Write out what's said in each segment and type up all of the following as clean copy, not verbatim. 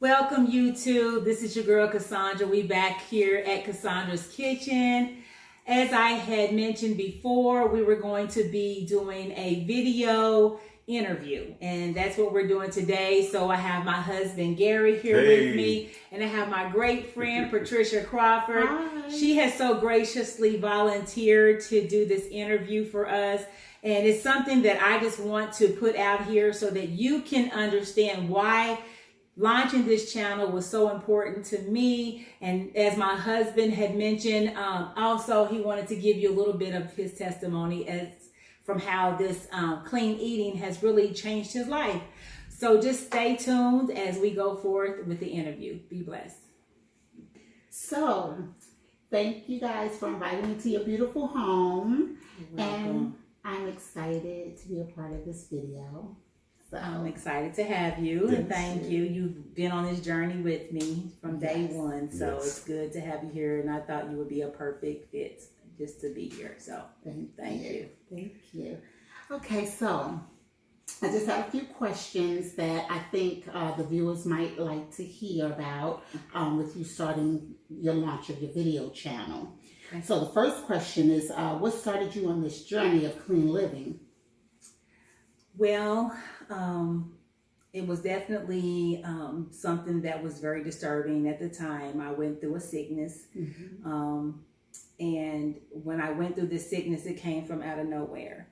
Welcome YouTube. This is your girl Kasondra. We back here at Kasondra's Kitchen. As I had mentioned before, we were going to be doing a video interview, and that's what we're doing today. So I have my husband Gary here with me, and I have my great friend Patricia Crawford. Hi. She has so graciously volunteered to do this interview for us. And it's something that I just want to put out here so that you can understand why launching this channel was so important to me. And as my husband had mentioned, also he wanted to give you a little bit of his testimony as from how this clean eating has really changed his life. So just stay tuned as we go forth with the interview. Be blessed. So, thank you guys for inviting me to your beautiful home. And I'm excited to be a part of this video. So I'm excited to have you, and thank you. You've been on this journey with me from day one, so it's good to have you here, and I thought you would be a perfect fit just to be here. So thank you. Thank you. Okay, so I just have a few questions that I think the viewers might like to hear about with you starting your launch of your video channel. Okay. So the first question is, what started you on this journey of clean living? Well, it was definitely something that was very disturbing at the time. I went through a sickness. And when I went through this sickness, it came from out of nowhere.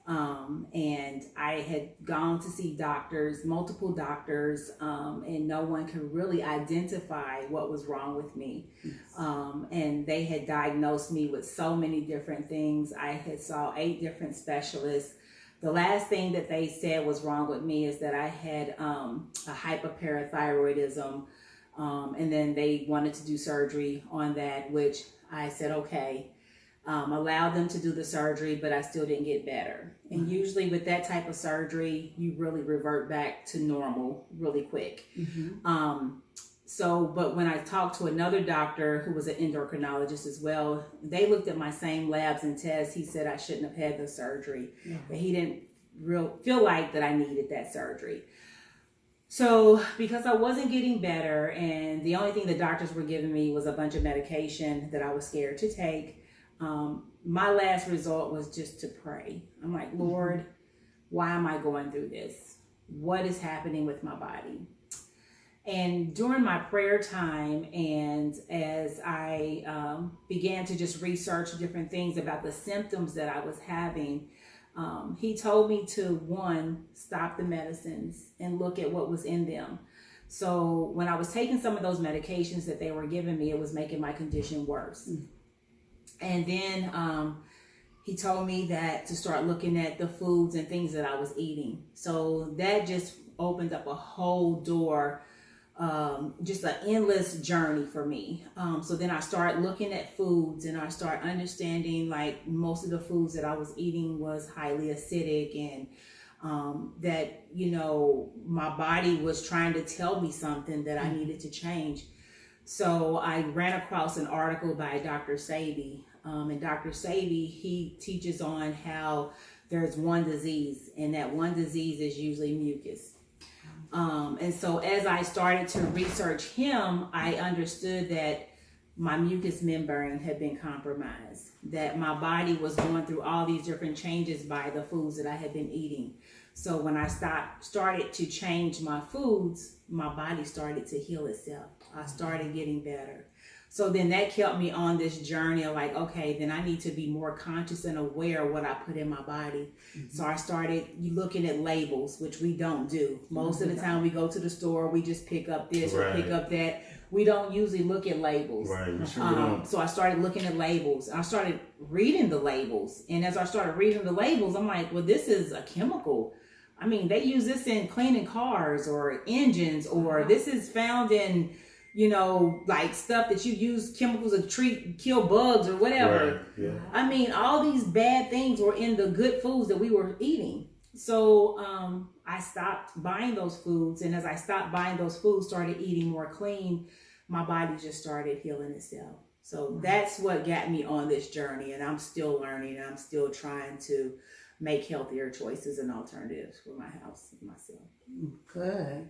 And I had gone to see doctors, multiple doctors, and no one could really identify what was wrong with me. And they had diagnosed me with so many different things. I had saw 8 different specialists. The last thing that they said was wrong with me is that I had a hyperparathyroidism, and then they wanted to do surgery on that, which I said, okay, allowed them to do the surgery, but I still didn't get better. And usually with that type of surgery, you really revert back to normal really quick. But when I talked to another doctor who was an endocrinologist as well, they looked at my same labs and tests. He said I shouldn't have had the surgery, but he didn't feel like that I needed that surgery. So because I wasn't getting better, and the only thing the doctors were giving me was a bunch of medication that I was scared to take, my last result was just to pray. I'm like, Lord, why am I going through this? What is happening with my body? And during my prayer time, and as I began to just research different things about the symptoms that I was having, he told me to, one, stop the medicines and look at what was in them. So when I was taking some of those medications that they were giving me, it was making my condition worse. And then he told me that to start looking at the foods and things that I was eating. So that just opened up a whole door, just an endless journey for me. So then I started looking at foods, and I started understanding like most of the foods that I was eating was highly acidic, and that, you know, my body was trying to tell me something that I needed to change. So I ran across an article by Dr. Sebi, and Dr. Sebi, he teaches on how there's one disease, and that one disease is usually mucus. And so as I started to research him, I understood that my mucous membrane had been compromised, that my body was going through all these different changes by the foods that I had been eating. So when I started to change my foods, my body started to heal itself. I started getting better. So then that kept me on this journey of like, okay, then I need to be more conscious and aware of what I put in my body. So I started looking at labels, which we don't do. Most of the time we go to the store, we just pick up this or pick up that. We don't usually look at labels. So I started looking at labels. I started reading the labels. And as I started reading the labels, I'm like, well, this is a chemical. I mean, they use this in cleaning cars or engines, or this is found in, you know, like stuff that you use chemicals to kill bugs or whatever. I mean, all these bad things were in the good foods that we were eating. So I stopped buying those foods. And as I stopped buying those foods, started eating more clean, my body just started healing itself. So that's what got me on this journey. And I'm still learning, and I'm still trying to make healthier choices and alternatives for my house and myself. Good.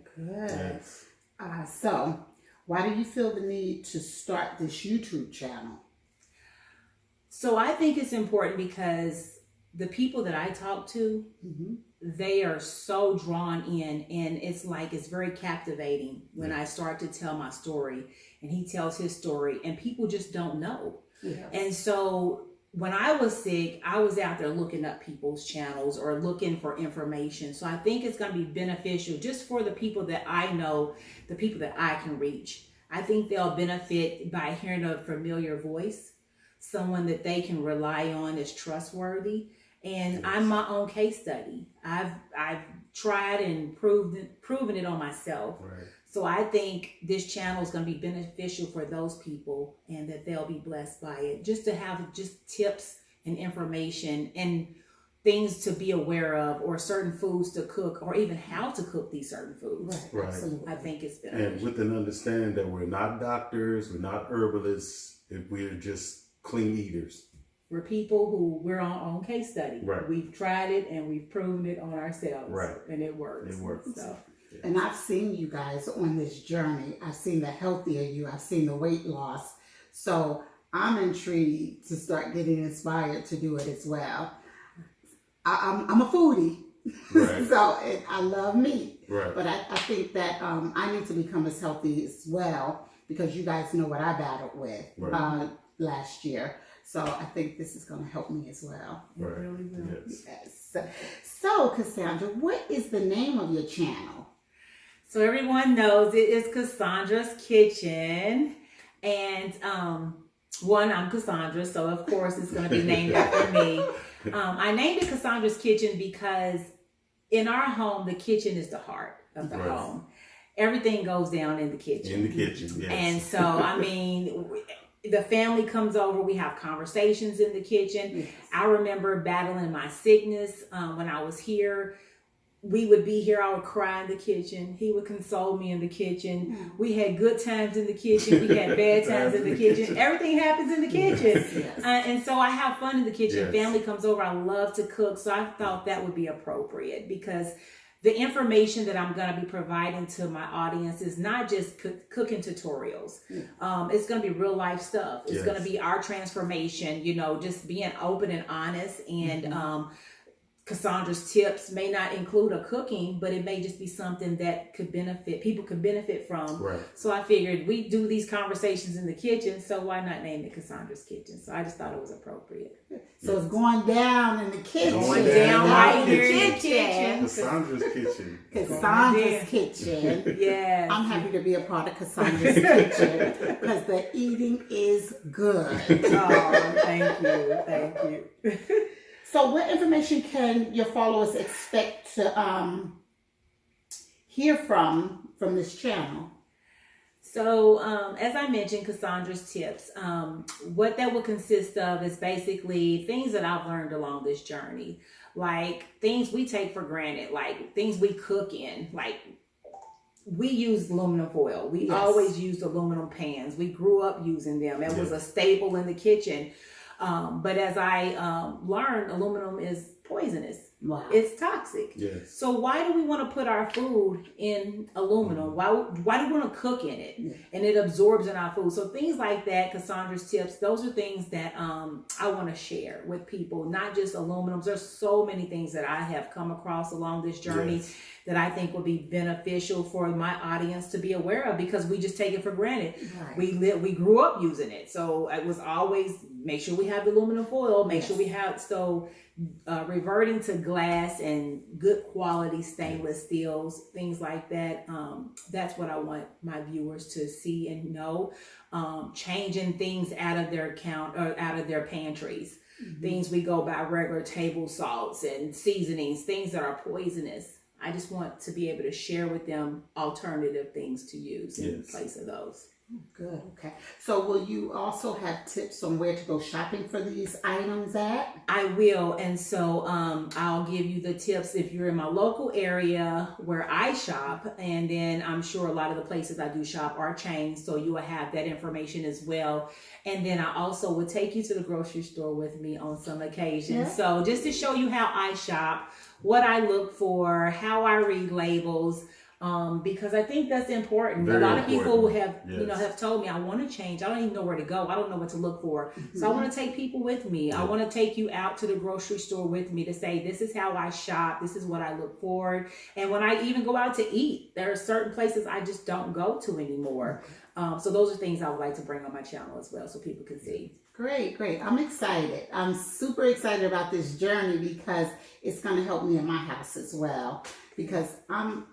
So, why do you feel the need to start this YouTube channel? So I think it's important because the people that I talk to, Mm-hmm. they are so drawn in, and it's like it's very captivating when I start to tell my story and he tells his story, and people just don't know. Yes. And so when I was sick, I was out there looking up people's channels or looking for information. So I think it's going to be beneficial just for the people that I know, the people that I can reach. I think they'll benefit by hearing a familiar voice, someone that they can rely on as trustworthy. And I'm my own case study. I've tried and proven it on myself. Right. So I think this channel is going to be beneficial for those people, and that they'll be blessed by it. Just to have just tips and information and things to be aware of, or certain foods to cook, or even how to cook these certain foods. Right. Right. Absolutely. I think it's beneficial. And with an understanding that we're not doctors, we're not herbalists, if we're just clean eaters. We're people who we're our own case study. Right. We've tried it and we've proven it on ourselves. Right. And it works. It works. So. And I've seen you guys on this journey. I've seen the healthier you. I've seen the weight loss. So I'm intrigued to start getting inspired to do it as well. I'm a foodie, Right. so I love meat. Right. But I think that I need to become as healthy as well, because you guys know what I battled with Right. last year. So I think this is going to help me as well. It Right. really will. Yes. Yes. So Cassandra, what is the name of your channel? So everyone knows it is Kasondra's Kitchen. And I'm Kasondra, so of course it's going to be named after me. I named it Kasondra's Kitchen because in our home, the kitchen is the heart of the Right. home. Everything goes down in the kitchen. In the kitchen, yes. And so, I mean, the family comes over, we have conversations in the kitchen. Yes. I remember battling my sickness when I was here. We would be here, I would cry in the kitchen. He would console me in the kitchen. Yeah. We had good times in the kitchen. We had bad times in the kitchen. Everything happens in the kitchen. Yes. And so I have fun in the kitchen. Yes. Family comes over. I love to cook. So I thought that would be appropriate, because the information that I'm going to be providing to my audience is not just cooking tutorials. It's going to be real life stuff. It's Yes. going to be our transformation, just being open and honest. And Kasondra's tips may not include a cooking, but it may just be something that people could benefit from. Right. So I figured we do these conversations in the kitchen, so why not name it Kasondra's Kitchen? So I just thought it was appropriate. So it's going down in the kitchen. Going down right in the here in the kitchen. kitchen. Kasondra's Kitchen. Cassandra's Kitchen. Yes. I'm happy to be a part of Cassandra's Kitchen because the eating is good. Oh, thank you. So what information can your followers expect to hear from this channel? So, as I mentioned, Kasondra's tips, what that will consist of is basically things that I've learned along this journey, like things we take for granted, like things we cook in, like we use aluminum foil. We Yes. always used aluminum pans. We grew up using them. It was a staple in the kitchen. But as I learned, aluminum is poisonous. Wow. It's toxic. Yes. So why do we want to put our food in aluminum? Why do we want to cook in it? Yeah. And it absorbs in our food. So things like that, Kasondra's tips, those are things that I want to share with people, not just aluminums. There's so many things that I have come across along this journey Yes. that I think will be beneficial for my audience to be aware of, because we just take it for granted. Right. We grew up using it. So it was always make sure we have the aluminum foil, make sure we have, reverting to glass and good quality stainless steels, things like that. That's what I want my viewers to see and know. Changing things out of their out of their pantries. Mm-hmm. Things we go by, regular table salts and seasonings, things that are poisonous. I just want to be able to share with them alternative things to use in Yes. place of those. Good. Okay. So will you also have tips on where to go shopping for these items at? I will, and so I'll give you the tips if you're in my local area where I shop, and then I'm sure a lot of the places I do shop are chains, so you will have that information as well. And then I also will take you to the grocery store with me on some occasions. Yeah. So just to show you how I shop, what I look for, how I read labels, Because I think that's important. Very a lot of people important. have, Yes. have told me, I want to change. I don't even know where to go. I don't know what to look for. So I want to take people with me. I want to take you out to the grocery store with me to say, this is how I shop. This is what I look for. And when I even go out to eat, there are certain places I just don't go to anymore. So those are things I would like to bring on my channel as well so people can see. Great. I'm excited. I'm super excited about this journey because it's going to help me in my house as well. Because I'm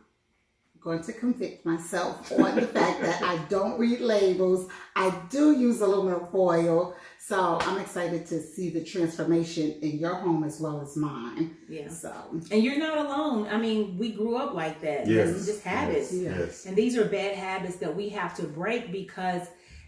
going to convict myself on the fact that I don't read labels. I do use aluminum foil. So I'm excited to see the transformation in your home as well as mine. Yeah. So. And you're not alone. I mean, we grew up like that. Yes. It's just habits. Yes. And these are bad habits that we have to break because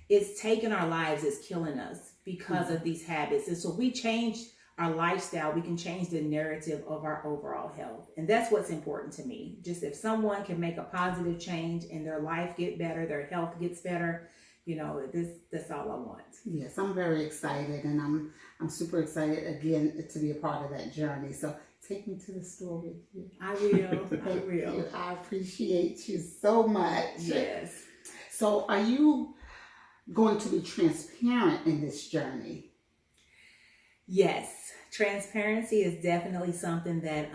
it's taken our lives, it's killing us because of these habits. And so we change our lifestyle, we can change the narrative of our overall health. And that's what's important to me. Just if someone can make a positive change and their life get better, their health gets better, that's all I want. Yes, I'm very excited, and I'm super excited again to be a part of that journey. So take me to the store with you. I will. I will. I appreciate you so much. Yes. So are you going to be transparent in this journey? Yes. Transparency is definitely something that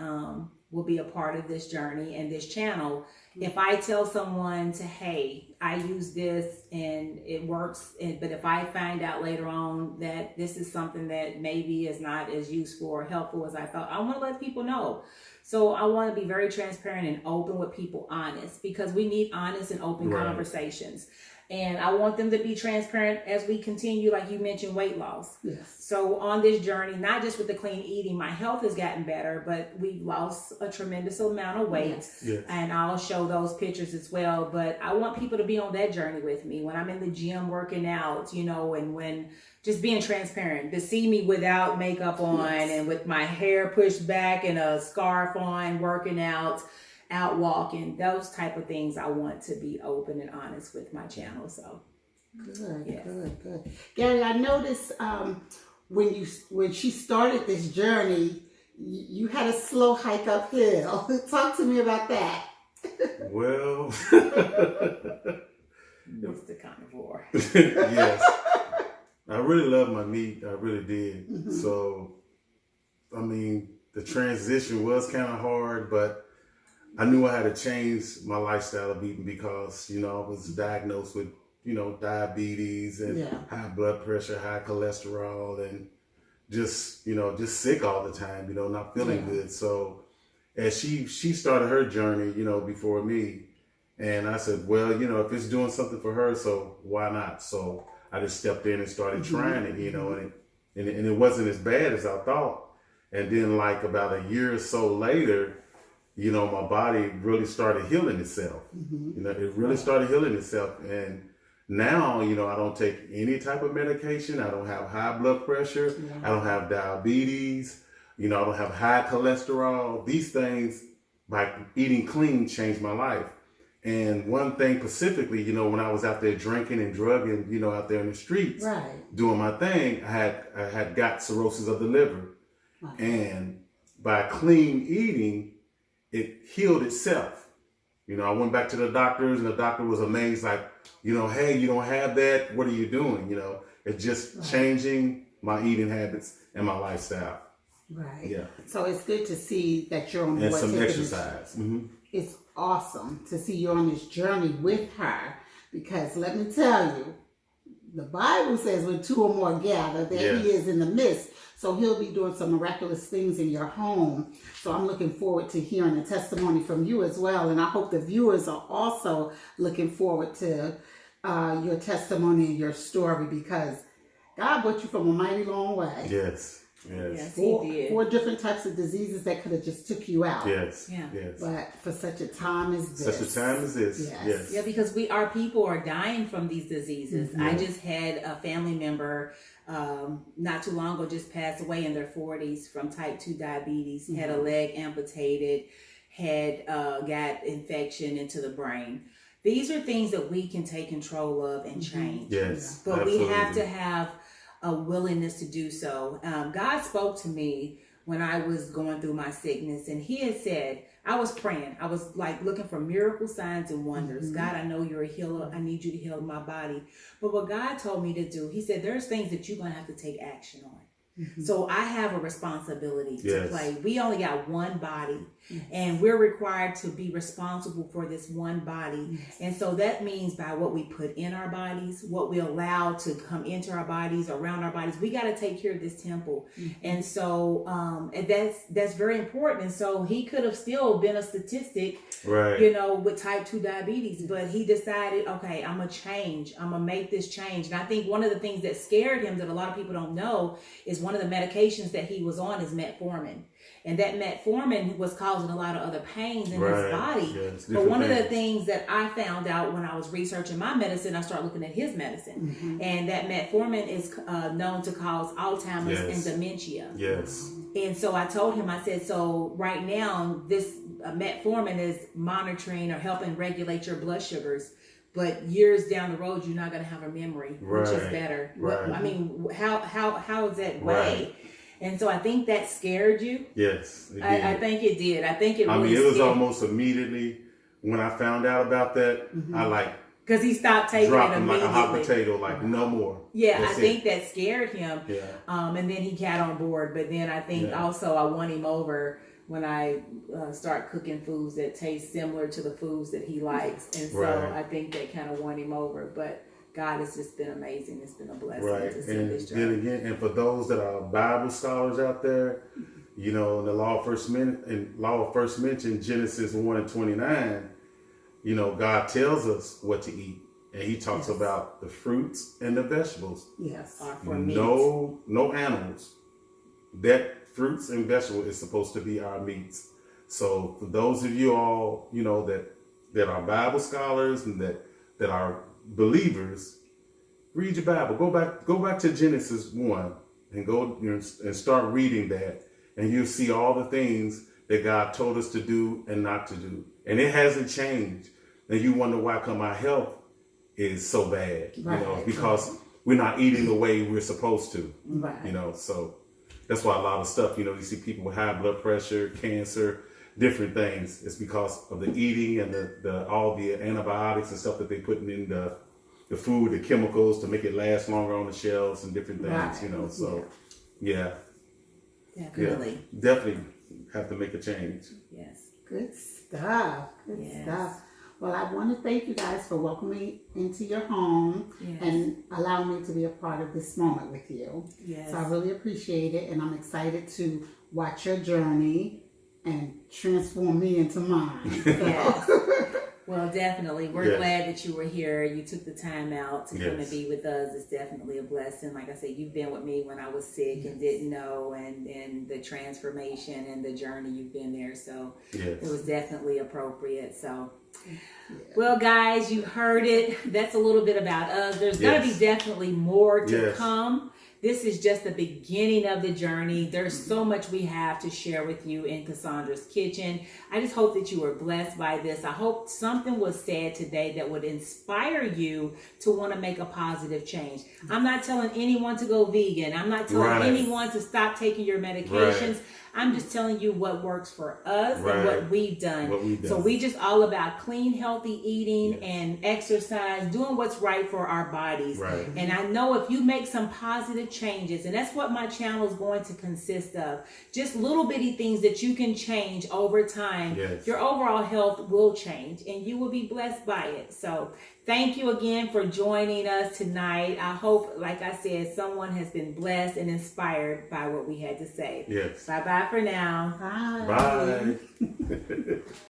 will be a part of this journey and this channel. If I tell someone hey, I use this and it works, but if I find out later on that this is something that maybe is not as useful or helpful as I thought, I want to let people know. So I want to be very transparent and open with people, honest, because we need honest and open conversations. And I want them to be transparent as we continue, like you mentioned, weight loss. Yes. So on this journey, not just with the clean eating, my health has gotten better, but we've lost a tremendous amount of weight. Yes. And I'll show those pictures as well. But I want people to be on that journey with me when I'm in the gym working out, and when just being transparent, to see me without makeup on and with my hair pushed back and a scarf on, working out walking, those type of things. I want to be open and honest with my channel. So good. Gary, I noticed when she started this journey, you had a slow hike uphill. Talk to me about that. Well, it's the carnivore. Yes. I really love my meat. I really did. Mm-hmm. So, I mean, the transition was kind of hard, but I knew I had to change my lifestyle of eating because, I was diagnosed with, diabetes and high blood pressure, high cholesterol, and just sick all the time, not feeling good. So as she started her journey, before me, and I said, well, if it's doing something for her, so why not? So I just stepped in and started trying it, and it wasn't as bad as I thought. And then like about a year or so later, my body really started healing itself. It really started healing itself. And now, I don't take any type of medication. I don't have high blood pressure. I don't have diabetes. I don't have high cholesterol. These things, by eating clean, changed my life. And one thing specifically, when I was out there drinking and drugging, out there in the streets, doing my thing, I had got cirrhosis of the liver. And by clean eating, it healed itself. I went back to the doctors and the doctor was amazed, like, hey, you don't have that. What are you doing? It's just changing my eating habits and my lifestyle. Right. Yeah. So it's good to see that you're on and some exercise. It's awesome to see you're on this journey with her, because let me tell you, the Bible says when two or more gather, that he is in the midst. So he'll be doing some miraculous things in your home. So I'm looking forward to hearing a testimony from you as well. And I hope the viewers are also looking forward to your testimony and your story, because God brought you from a mighty long way. Yes. Yes, he did. 4 different types of diseases that could have just took you out. Yes. But for such a time as this. Such a time as this. Yes. Yeah, because our people are dying from these diseases. I just had a family member not too long ago just passed away in their 40s from type 2 diabetes, had a leg amputated, had got infection into the brain. These are things that we can take control of and change. Yes. But absolutely. we have to have a willingness to do so. God spoke to me when I was going through my sickness, and he had said, I was praying. I was like looking for miracle signs and wonders. God, I know you're a healer. I need you to heal my body. But what God told me to do, he said, there's things that you're going to have to take action on. So I have a responsibility to play. We only got one body, and we're required to be responsible for this one body. And so that means by what we put in our bodies, what we allow to come into our bodies, around our bodies, we got to take care of this temple. And so and that's very important. And so he could have still been a statistic, you know, with type 2 diabetes, but he decided, okay, I'm going to change. I'm going to make this change. And I think one of the things that scared him that a lot of people don't know is one of the medications that he was on is metformin. And that metformin was causing a lot of other pains in his body. But one of the things that I found out when I was researching my medicine, I started looking at his medicine. And that metformin is known to cause Alzheimer's and dementia. And so I told him, I said, so right now, this metformin is monitoring or helping regulate your blood sugars. But years down the road, you're not going to have a memory, which is better. I mean, how is that way? And so I think that scared you. Yes, it did. I think it did. I think it really I mean, it was scared. almost immediately when I found out about that, I like because he stopped taking dropped it him immediately. like a hot potato, like no more. Yeah, That's I think that scared him. Yeah. And then he got on board. But then I think also I won him over when I start cooking foods that taste similar to the foods that he likes. And so I think that kind of won him over. But God has just been amazing. It's been a blessing to see and this then journey. again, and for those that are Bible scholars out there, you know, in the law of first mention, Genesis 1:29, you know, God tells us what to eat, and He talks about the fruits and the vegetables. Are for meat. No animals. That fruits and vegetables is supposed to be our meats. So for those of you all, you know, that are Bible scholars and that are believers, read your Bible. Go back to Genesis 1 and go and start reading that, and you'll see all the things that God told us to do and not to do. And it hasn't changed. And you wonder why come our health is so bad. You know, because we're not eating the way we're supposed to. You know, so that's why a lot of stuff, you know, you see people with high blood pressure, cancer, different things. It's because of the eating and the all the antibiotics and stuff that they putting in the food, the chemicals to make it last longer on the shelves and different things, you know. So definitely have to make a change. Good stuff. Good stuff. Well, I want to thank you guys for welcoming me into your home and allowing me to be a part of this moment with you. So I really appreciate it, and I'm excited to watch your journey and transform me into mine. Well, definitely. We're glad that you were here. You took the time out to come and be with us. It's definitely a blessing. Like I said, you've been with me when I was sick and didn't know, and the transformation and the journey, you've been there. So it was definitely appropriate. So, well, guys, you heard it. That's a little bit about us. There's going to be definitely more to come. This is just the beginning of the journey. There's so much we have to share with you in Kasondra's Kitchen. I just hope that you were blessed by this. I hope something was said today that would inspire you to want to make a positive change. I'm not telling anyone to go vegan. I'm not telling anyone to stop taking your medications. I'm just telling you what works for us and what we've done. So we just all about clean, healthy eating and exercise, doing what's right for our bodies. And I know if you make some positive changes, and that's what my channel is going to consist of, just little bitty things that you can change over time, your overall health will change and you will be blessed by it. So thank you again for joining us tonight. I hope, like I said, someone has been blessed and inspired by what we had to say. Bye-bye for now. Bye. Bye.